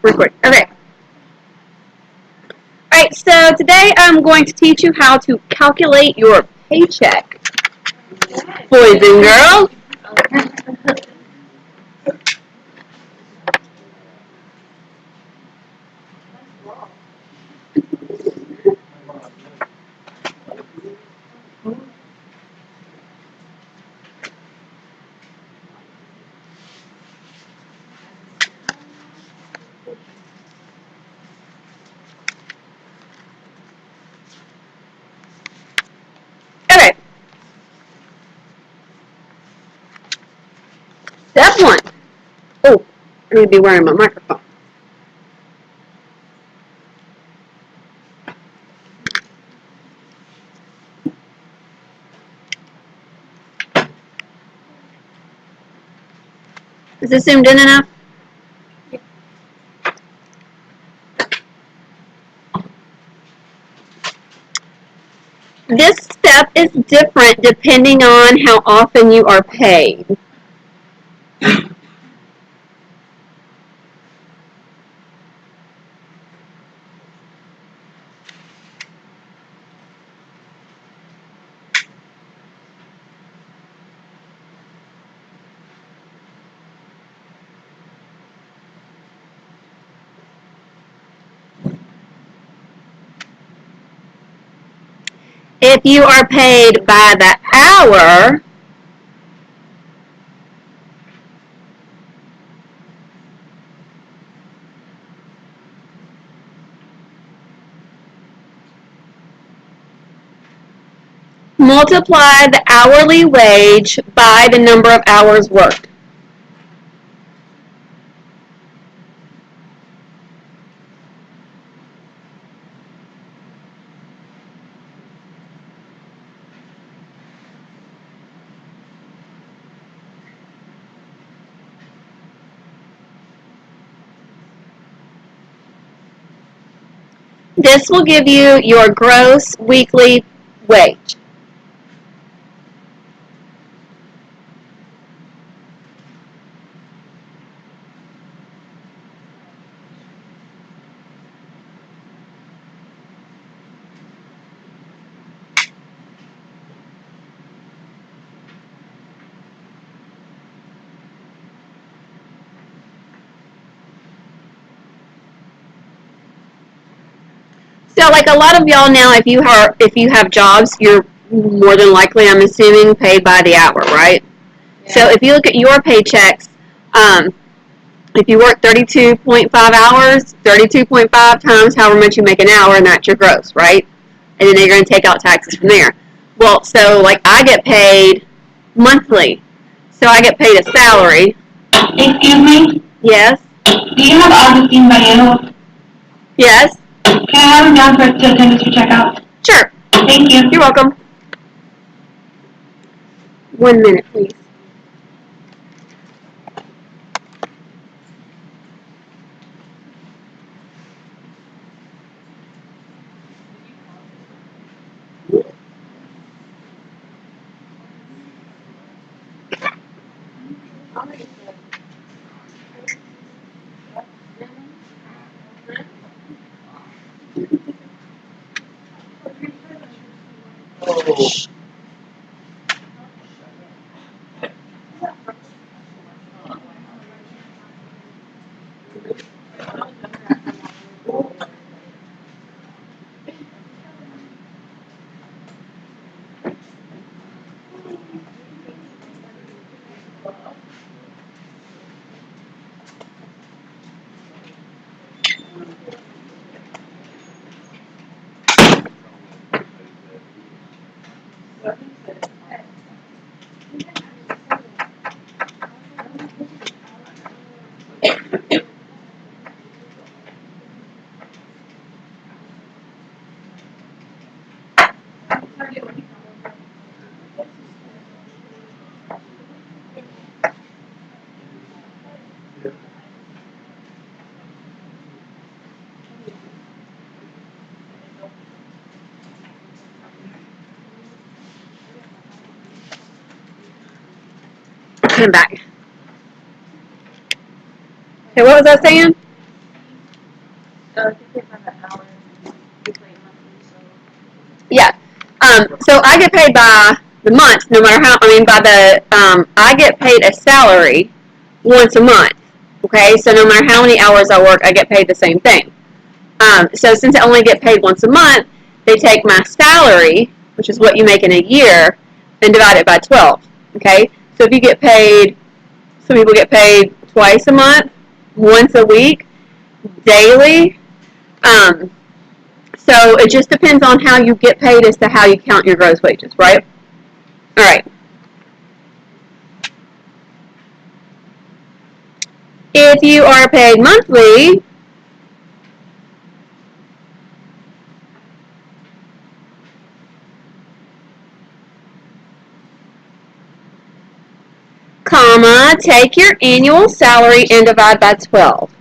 Record. Okay. Alright, so today I'm going to teach you how to calculate your paycheck. Boys and girls. Okay. Step one. Oh, I need to be wearing my microphone. Is this zoomed in enough? This step is different depending on how often you are paid. If you are paid by the hour, multiply the hourly wage by the number of hours worked. This will give you your gross weekly wage. So like a lot of y'all now, if you have jobs, you're more than likely, I'm assuming, paid by the hour, right? Yeah. So if you look at your paychecks, if you work 32.5 hours, 32.5 times however much you make an hour, and that's your gross, right? And then you're going to take out taxes from there. Well, so like I get paid monthly, so I get paid a salary. Excuse me? Yes? Do you have Augustine Vallejo? Yes? Can I have him down to attend us for checkout? Sure. Thank you. You're welcome. 1 minute, please. I'm back. Okay, what was I saying? Yeah. So I get paid by the month, no matter how, I get paid a salary once a month. Okay, so no matter how many hours I work, I get paid the same thing. So since I only get paid once a month, they take my salary, which is what you make in a year, and divide it by 12. Okay, so if you get paid, some people get paid twice a month, once a week, daily. So it just depends on how you get paid as to how you count your gross wages, right? All right. If you are paid monthly, comma, take your annual salary and divide by 12.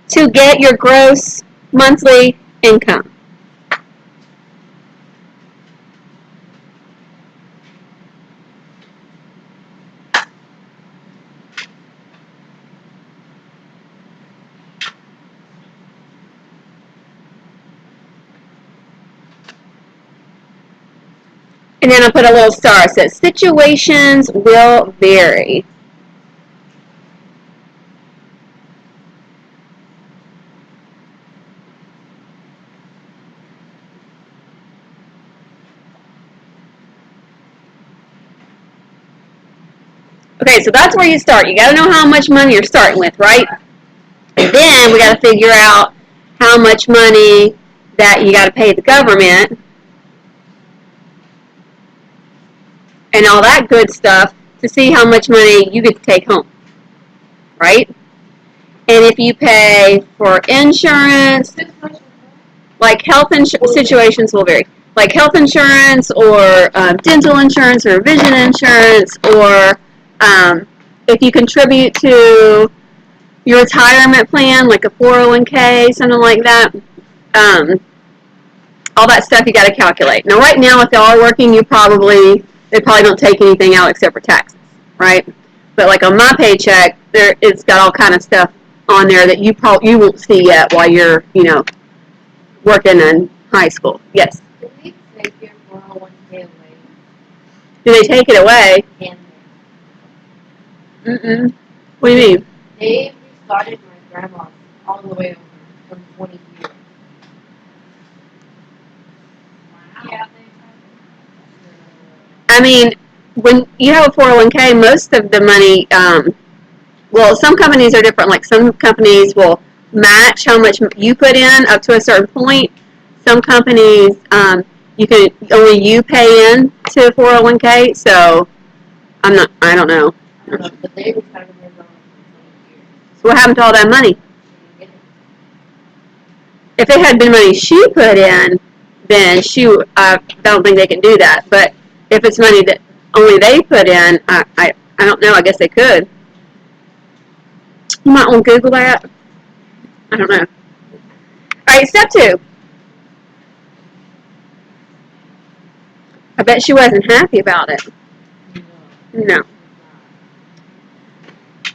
To get your gross monthly income. And then I put a little star. It says situations will vary. Okay, so that's where you start. You got to know how much money you're starting with, right? And then we got to figure out how much money that you got to pay the government and all that good stuff to see how much money you get to take home, right? And if you pay for insurance, like health insurance, situations will vary. Like health insurance or dental insurance or vision insurance, or if you contribute to your retirement plan, like a 401k, something like that, all that stuff you got to calculate. Now, right now, if y'all are working, they probably don't take anything out except for taxes, right? But like on my paycheck, it's got all kind of stuff on there that you won't see yet while you're working in high school. Yes. Do they take your 401k away? Do they take it away? Mm-mm. What do you mean? They restarted my grandma all the way over from 20 years. Wow. Yeah, I mean, when you have a 401k, most of the money, well, some companies are different. Like some companies will match how much you put in up to a certain point. Some companies, only you pay in to 401k. So I don't know. I don't know, but they restarted my grandma for 20 years. So what happened to all that money? They didn't get it. If it had been money she put in, then I don't think they can do that. But if it's money that only they put in, I don't know. I guess they could. You might want to Google that. I don't know. All right, step 2. I bet she wasn't happy about it. No.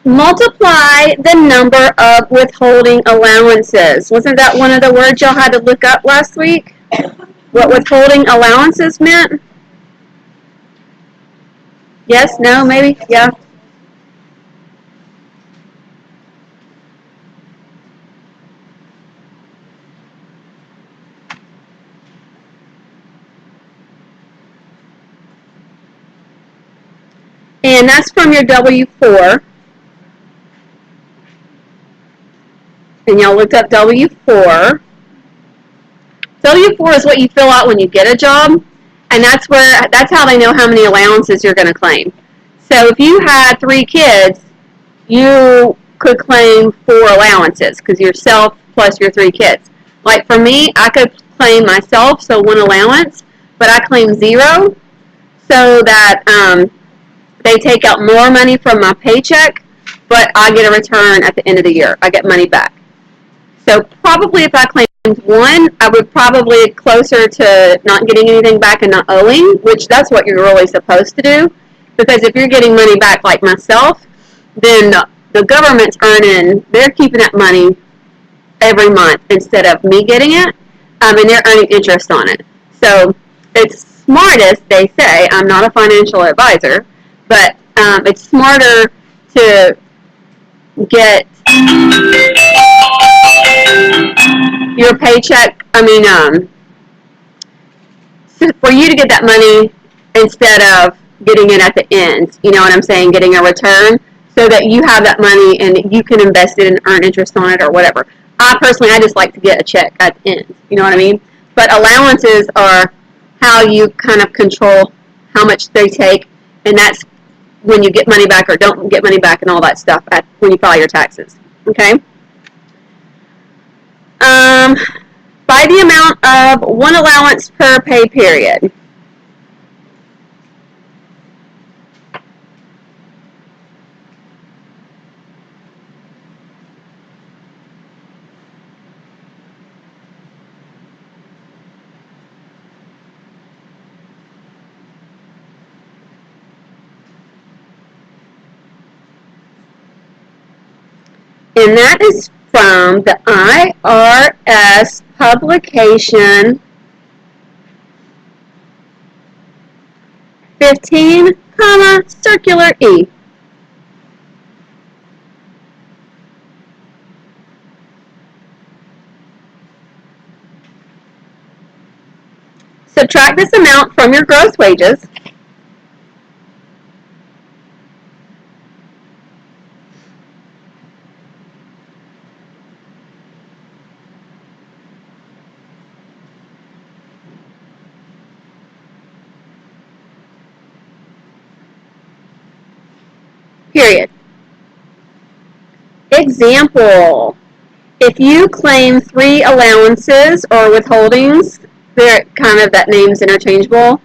Multiply the number of withholding allowances. Wasn't that one of the words y'all had to look up last week? What withholding allowances meant? Yes? No? Maybe? Yeah? And that's from your W-4. And y'all looked up W-4. W-4 is what you fill out when you get a job, and that's how they know how many allowances you're going to claim. So if you had 3 kids, you could claim 4 allowances because yourself plus your 3 kids. Like for me, I could claim myself, so 1 allowance, but I claim 0 so that they take out more money from my paycheck, but I get a return at the end of the year. I get money back. So probably if I claimed one, I would probably closer to not getting anything back and not owing, which that's what you're really supposed to do. Because if you're getting money back like myself, then the government's they're keeping that money every month instead of me getting it, and they're earning interest on it. So it's smartest, they say, I'm not a financial advisor, but it's smarter to get your paycheck, for you to get that money instead of getting it at the end, you know what I'm saying, getting a return, so that you have that money and you can invest it and earn interest on it or whatever. I just like to get a check at the end, you know what I mean? But allowances are how you kind of control how much they take, and that's when you get money back or don't get money back and all that stuff when you file your taxes, okay? By the amount of one allowance per pay period. And that is from the IRS publication 15, circular E. Subtract this amount from your gross wages. Period. Example. If you claim 3 allowances or withholdings, they're kind of, that name's interchangeable.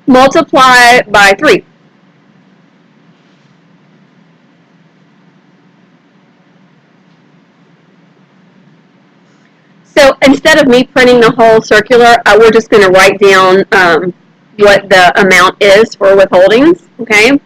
Multiply by 3. So instead of me printing the whole circular, we're just going to write down what the amount is for withholdings, okay?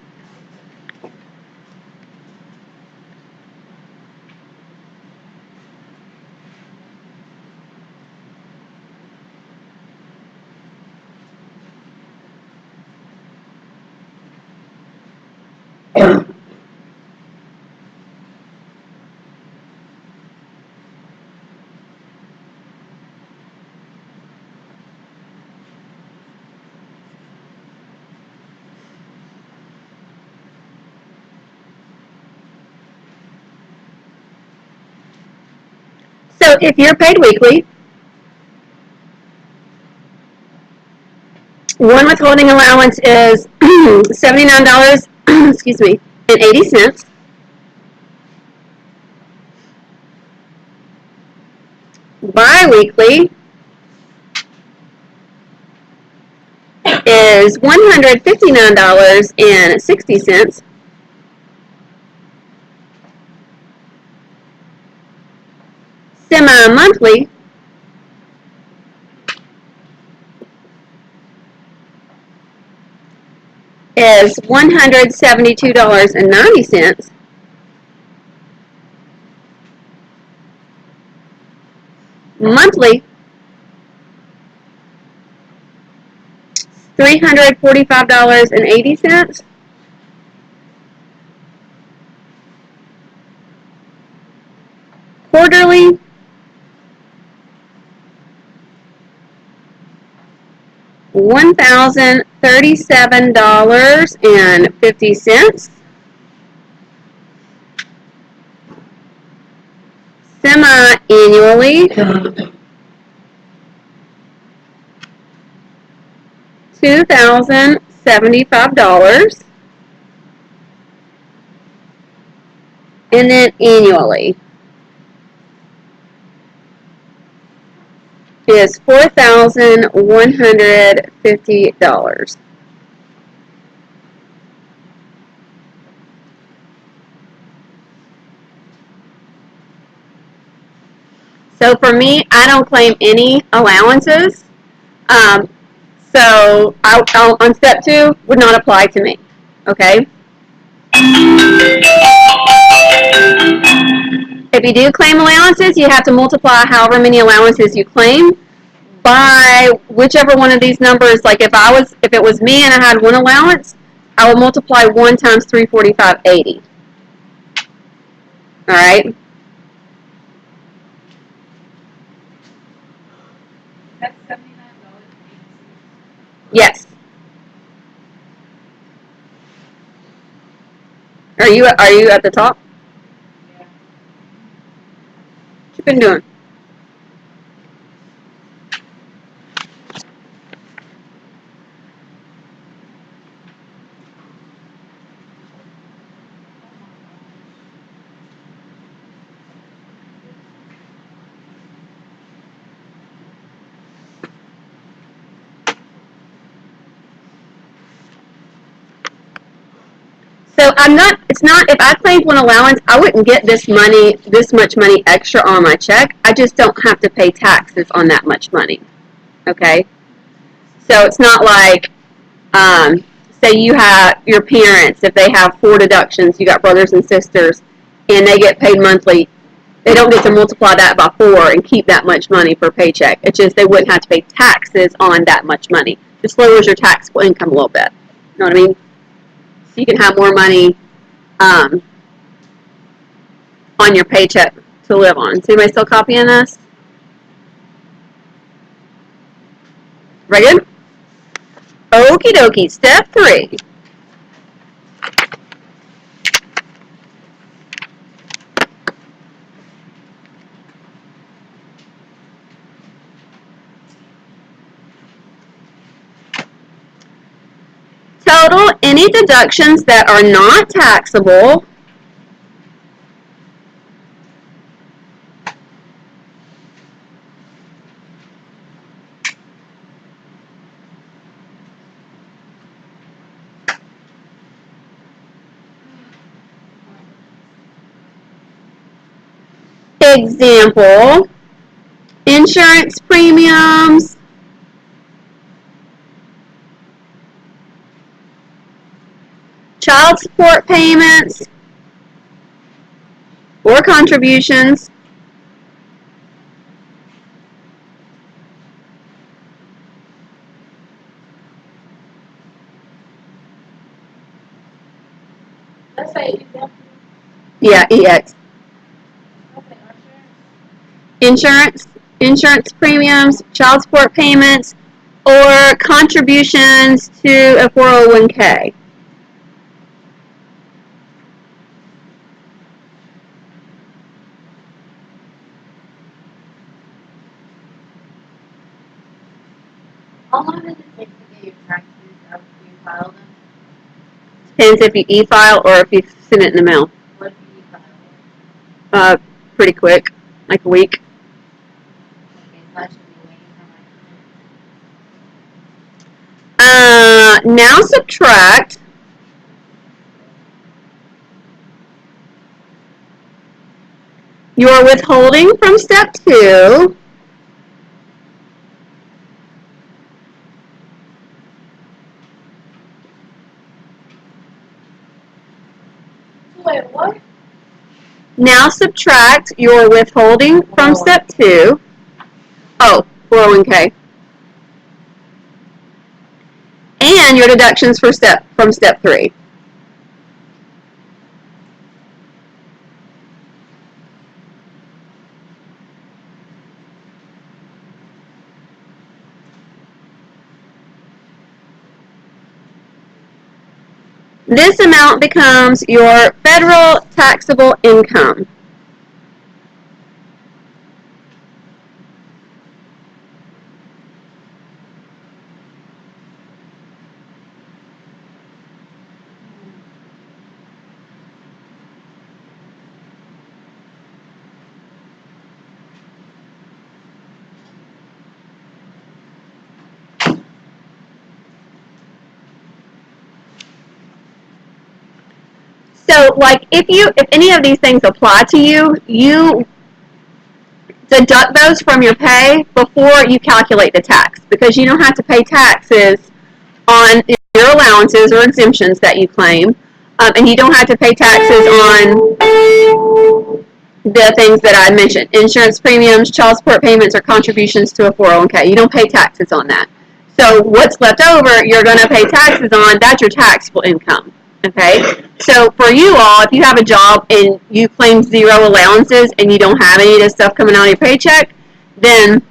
So if you're paid weekly, one withholding allowance is $79, excuse me, and 80 cents. Bi-weekly is $159.60. Semi-monthly is $172.90. Monthly, $345.80. Quarterly, $1,037.50. Semi-annually, $2,075. And then annually is $4,150. So for me, I don't claim any allowances. Um, so on step 2 would not apply to me. Okay. If you do claim allowances, you have to multiply however many allowances you claim by whichever one of these numbers. Like if it was me and I had one allowance, I would multiply 1 times 345.80. All right. That's $79.80. Yes. Are you at the top? Yeah. What you been doing? So it's not, if I claimed one allowance, I wouldn't get this much money extra on my check. I just don't have to pay taxes on that much money. Okay? So it's not like, say you have your parents, if they have 4 deductions, you got brothers and sisters, and they get paid monthly, they don't get to multiply that by 4 and keep that much money per paycheck. It's just they wouldn't have to pay taxes on that much money. Just lowers your taxable income a little bit. You know what I mean? So you can have more money um, on your paycheck to live on. Is anybody still copying this? Very good. Okie dokie. Step 3. Total any deductions that are not taxable example, insurance premiums, child support payments, or contributions, Let's say example. yeah, EX, Let's say insurance. insurance premiums, child support payments, or contributions to a 401k. How long does it take to get your taxes after you file them? Depends if you e-file or if you send it in the mail. What if you file it? Pretty quick, like a week. Okay, so I should be waiting for my Now subtract your withholding from step 2 Wait, what? Now subtract your withholding from step 2. Oh, 401k. And your deductions from step 3. This amount becomes your federal taxable income. So, like, if any of these things apply to you, you deduct those from your pay before you calculate the tax, because you don't have to pay taxes on your allowances or exemptions that you claim, and you don't have to pay taxes on the things that I mentioned: insurance premiums, child support payments, or contributions to a 401k. You don't pay taxes on that. So what's left over, you're going to pay taxes on. That's your taxable income. Okay? So for you all, if you have a job and you claim 0 allowances and you don't have any of this stuff coming out of your paycheck, then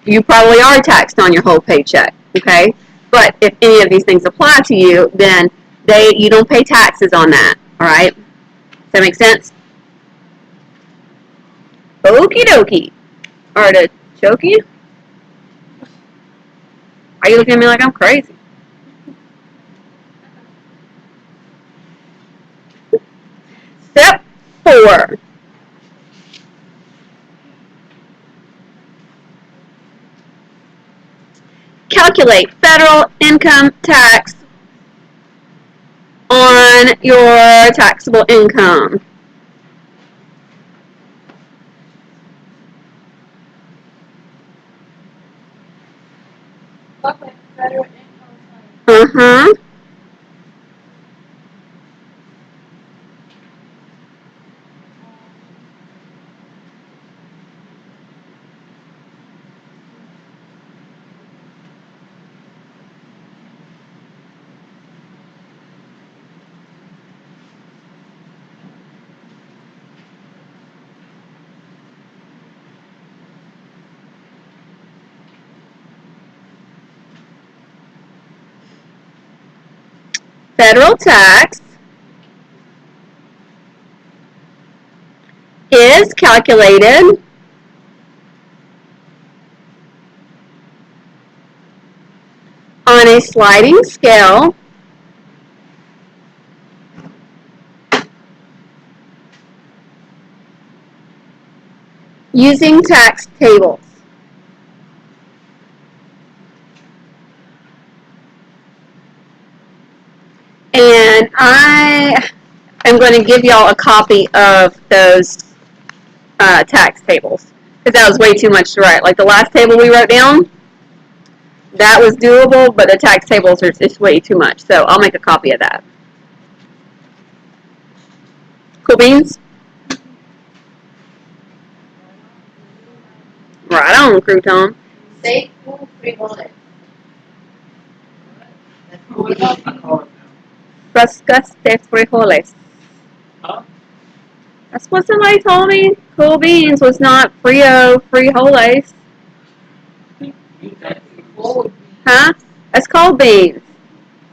you probably are taxed on your whole paycheck. Okay? But if any of these things apply to you, then you don't pay taxes on that. All right? Does that make sense? Okie dokie. Artichoke? Are you looking at me like I'm crazy? Step 4. Calculate federal income tax on your taxable income. Okay, federal income Uh-huh. Federal tax is calculated on a sliding scale using tax tables. And I am going to give y'all a copy of those tax tables, because that was way too much to write. Like the last table we wrote down, that was doable, but the tax tables are just way too much. So I'll make a copy of that. Cool beans? Right on, crouton. Say cool frijoles. Frescas de frijoles. Huh? That's what somebody told me. Cool beans was not frio frijoles. Cold. Huh? That's cold beans.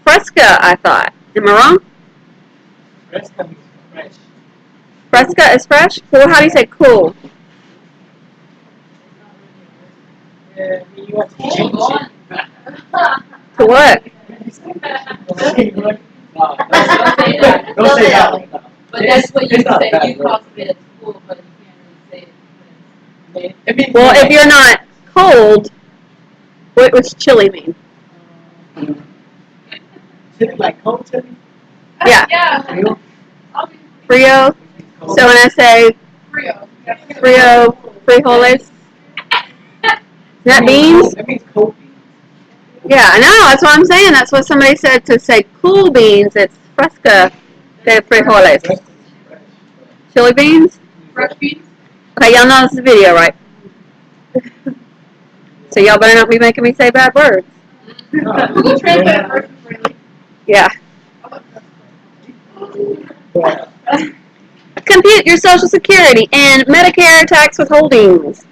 Fresca, I thought. Am I wrong? Fresca means fresh. Fresca is fresh? Well, how do you say cool? Yeah, you have to change it. To what? Don't say that one. But that's what you It's not say. bad, You bro. cross it as cool, but you can't really say it. It means Well, if you're not cold, what's chili mean? chili, like cold chili. Yeah. Yeah. Frio. Frio. Cold. So when I say Frio. frio frijoles, is that beans? That means cold beans. Yeah, I know. That's what I'm saying. That's what somebody said to say cool beans. It's fresca de frijoles. Fresca is fresh. Chili beans? Fresh beans. Okay, y'all know this is a video, right? So y'all better not be making me say bad words. We'll translate it first really. Yeah. Compute your Social Security and Medicare tax withholdings.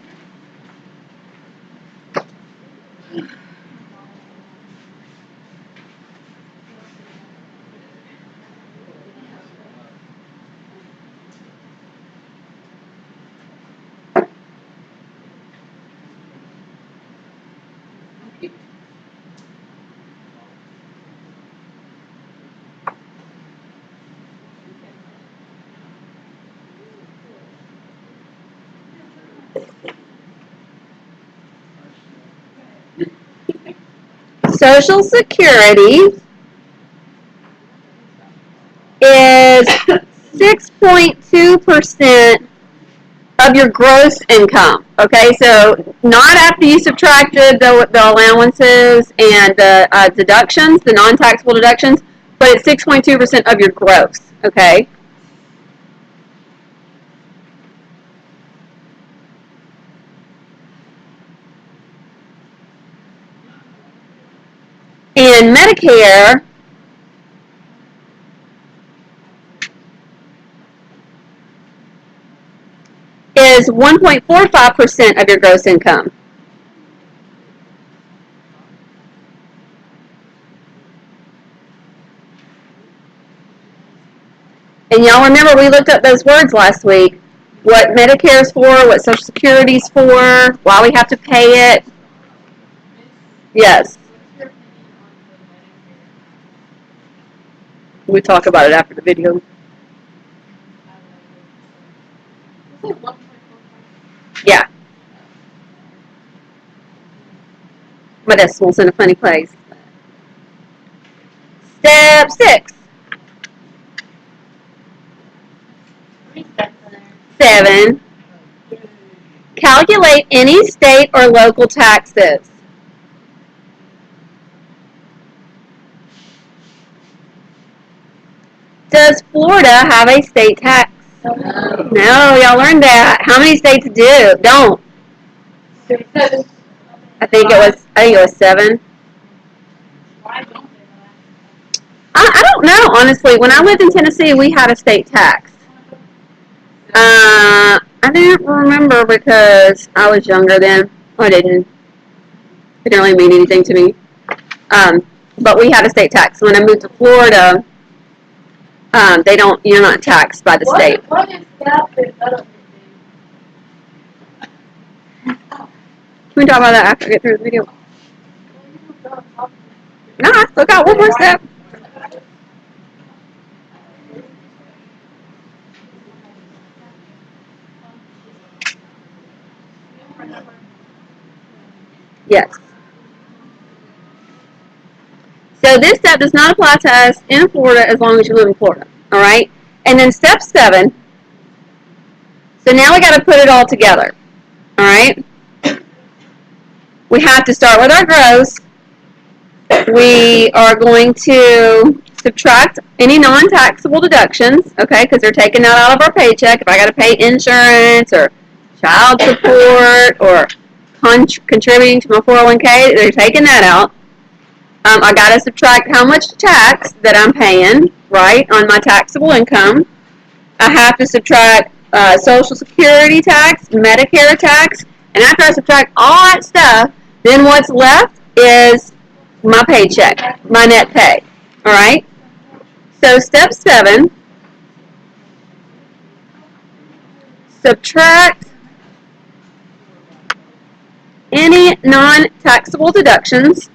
Social Security is 6.2% of your gross income. Okay, so not after you subtracted the allowances and the deductions, the non-taxable deductions, but it's 6.2% of your gross. Okay. And Medicare is 1.45% of your gross income. And y'all remember we looked up those words last week. What Medicare is for, what Social Security is for, why we have to pay it. Yes. We talk about it after the video. Yeah. My decimal's in a funny place. Step 6. 7. Calculate any state or local taxes. Does Florida have a state tax? No, y'all learned that. How many states don't? I think it was 7. I don't know, honestly. When I lived in Tennessee, we had a state tax. I didn't remember because I was younger then. I didn't. It didn't really mean anything to me. But we had a state tax. When I moved to Florida, you're not taxed by the state. What is staff development? Can we talk about that after I get through the video? No, I still got one more step. Yes. So this step does not apply to us in Florida as long as you live in Florida. All right? And then step 7. So now we got to put it all together. All right? We have to start with our gross. We are going to subtract any non-taxable deductions, okay, because they're taking that out of our paycheck. If I got to pay insurance or child support or contributing to my 401k, they're taking that out. I got to subtract how much tax that I'm paying, right, on my taxable income. I have to subtract Social Security tax, Medicare tax, and after I subtract all that stuff, then what's left is my paycheck, my net pay. All right? So step 7, subtract any non-taxable deductions.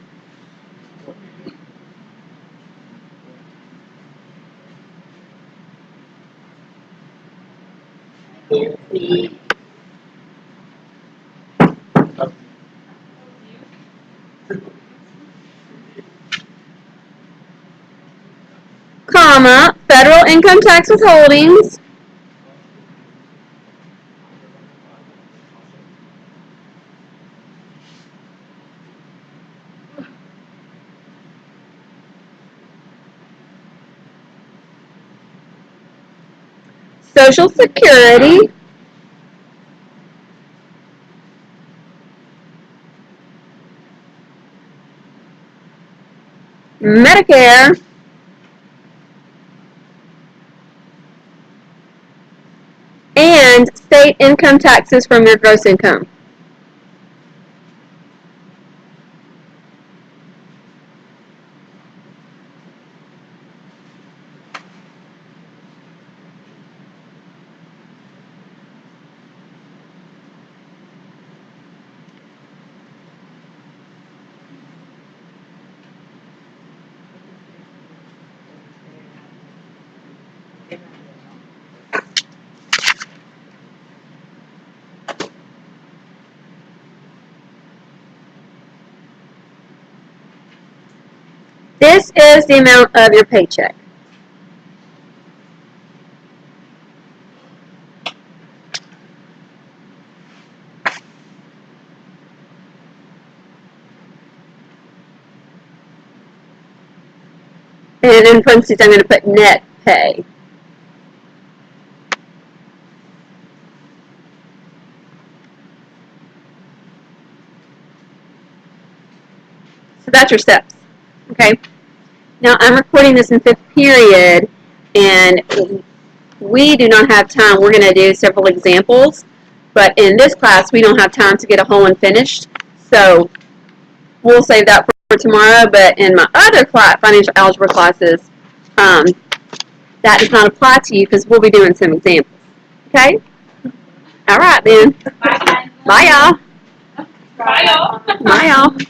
Comma, federal income tax withholdings. Social Security. Medicare. And state income taxes from your gross income. This is the amount of your paycheck. And in parentheses, I'm going to put net pay. So that's your steps. Okay. Now I'm recording this in fifth period, and we do not have time. We're going to do several examples, but in this class we don't have time to get a whole one finished. So we'll save that for tomorrow. But in my other class, financial algebra classes, that does not apply to you because we'll be doing some examples. Okay? All right then. Bye, guys. Bye y'all. Bye, y'all. Bye y'all.